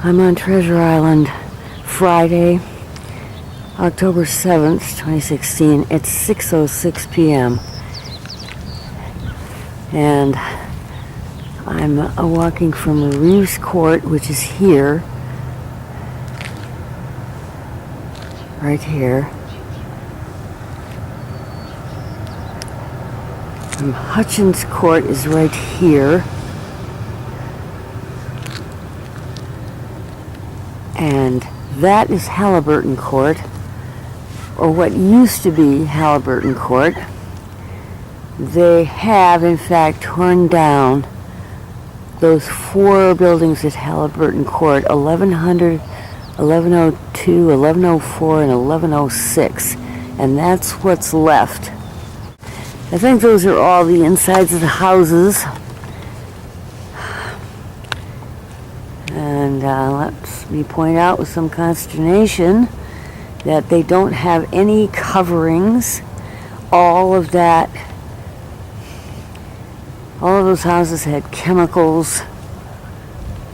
I'm on Treasure Island, Friday, October 7th, 2016. It's 6:06 p.m. And I'm walking from Reeves Court, which is here, right here. Hutchins Court is right here. And that is Halyburton Court, or what used to be Halyburton Court. They have, in fact, torn down those four buildings at Halyburton Court, 1100, 1102, 1104, and 1106. And that's what's left. I think those are all the insides of the houses. And let me point out with some consternation that they don't have any coverings. All of those houses had chemicals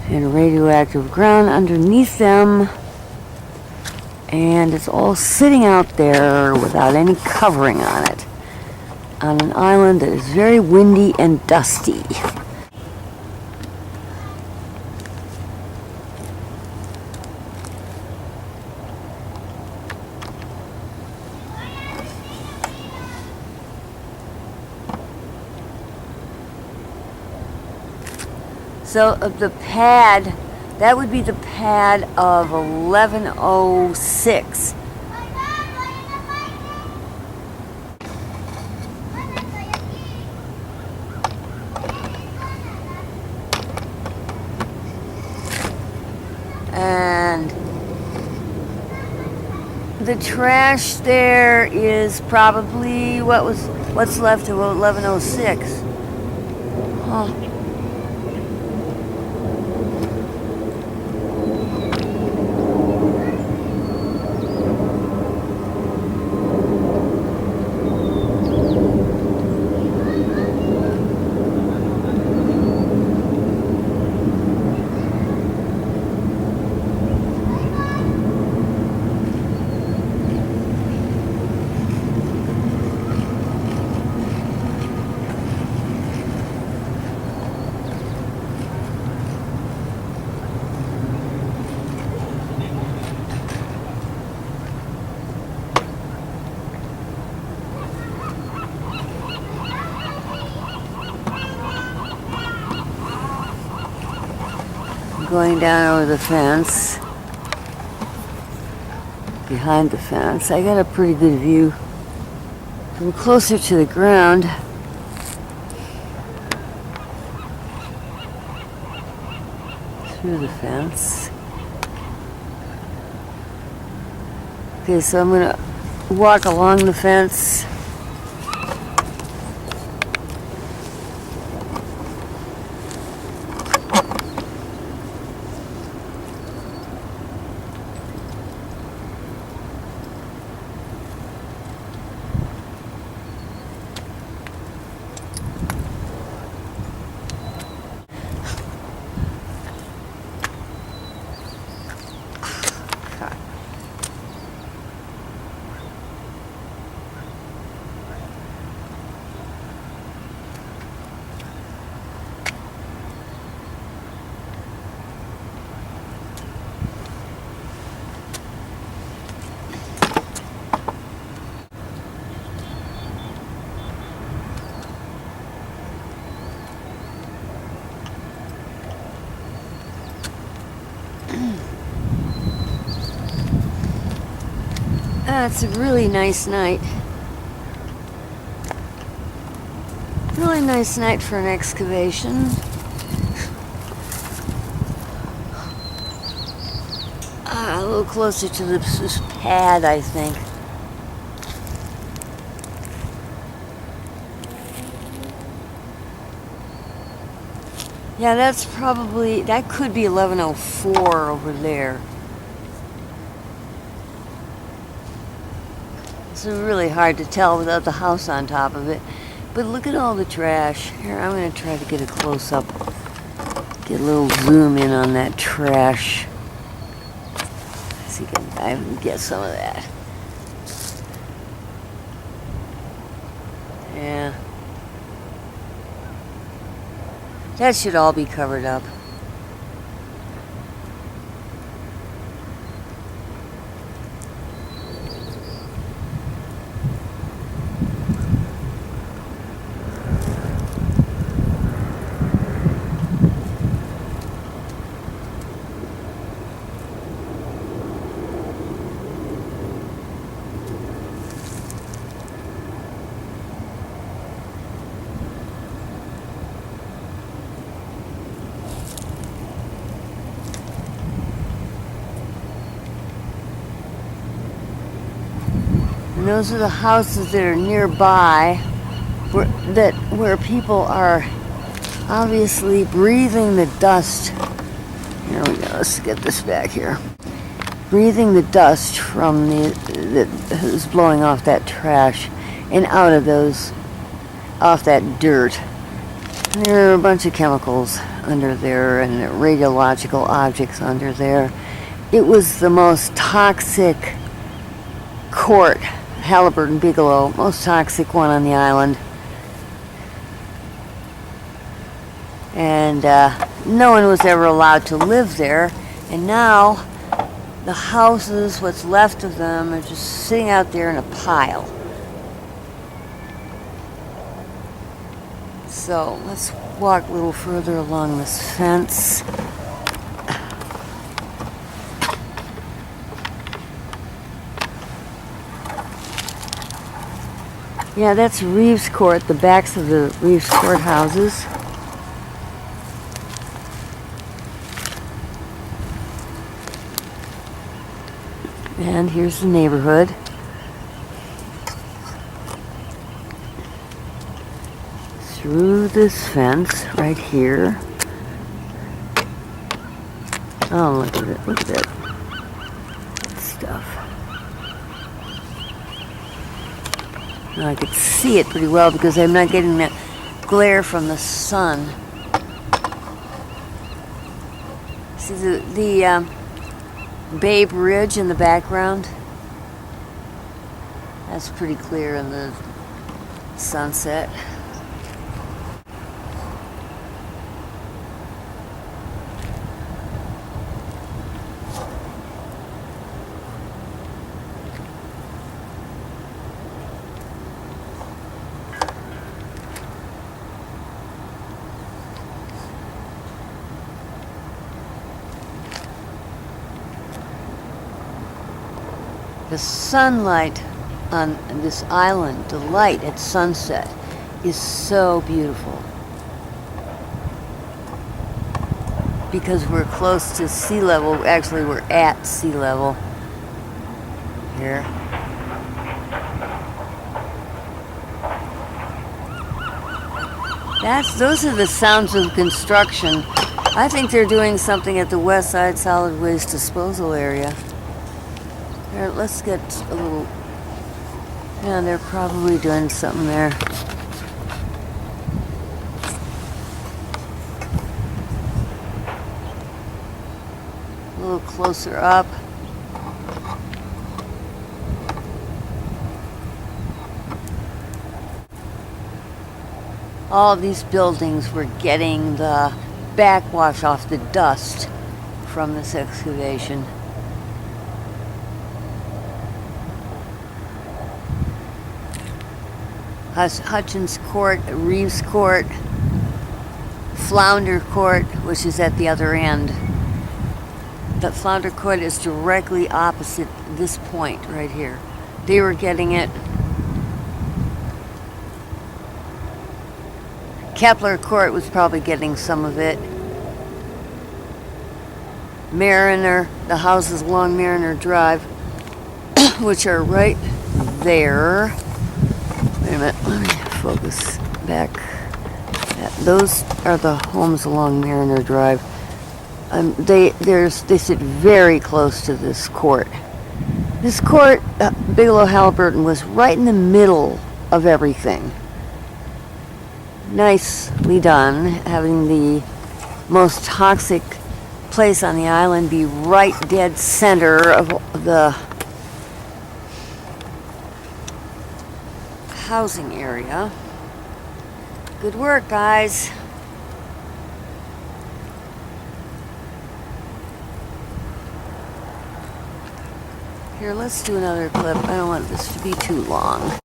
and radioactive ground underneath them, and it's all sitting out there without any covering on it, on an island that is very windy and dusty. So the pad, that would be the pad of 1106. And the trash there is probably what's left of 1106. Huh. Going down over the fence, behind the fence. I got a pretty good view from closer to the ground. Through the fence. Okay, so I'm going to walk along the fence. It's a really nice night. Really nice night for an excavation. A little closer to this pad, I think. Yeah, that could be 1104 over there. It's really hard to tell without the house on top of it. But look at all the trash. Here, I'm going to try to get a close-up, get a little zoom in on that trash. see if I can get some of that. Yeah. That should all be covered up. And those are the houses that are nearby where people are obviously breathing the dust. Here we go, let's get this back here. Breathing the dust from that is blowing off that trash and out of off that dirt. And there are a bunch of chemicals under there and radiological objects under there. It was the most toxic court, Halyburton-Bigelow, most toxic one on the island. And no one was ever allowed to live there. And now the houses, what's left of them, are just sitting out there in a pile. So let's walk a little further along this fence. Yeah, that's Reeves Court, the backs of the Reeves Court houses. And here's the neighborhood. Through this fence right here. Oh, look at it, look at that stuff. I could see it pretty well because I'm not getting that glare from the sun. See the Bay Bridge in the background? That's pretty clear in the sunset. The sunlight on this island, the light at sunset, is so beautiful. Because we're close to sea level, actually we're at sea level here. Those are the sounds of construction. I think they're doing something at the West Side Solid Waste Disposal area. Here, let's get a little... Yeah, they're probably doing something there. A little closer up. All of these buildings were getting the backwash off the dust from this excavation. Hutchins Court, Reeves Court, Flounder Court, which is at the other end. The Flounder Court is directly opposite this point right here. They were getting it. Keppler Court was probably getting some of it. Mariner, the houses along Mariner Drive, which are right there. Wait a minute, let me focus back. Those are the homes along Mariner Drive. They sit very close to this court. This court, Bigelow Halyburton, was right in the middle of everything. Nicely done, having the most toxic place on the island be right dead center of the housing area. Good work, guys. Here, let's do another clip. I don't want this to be too long.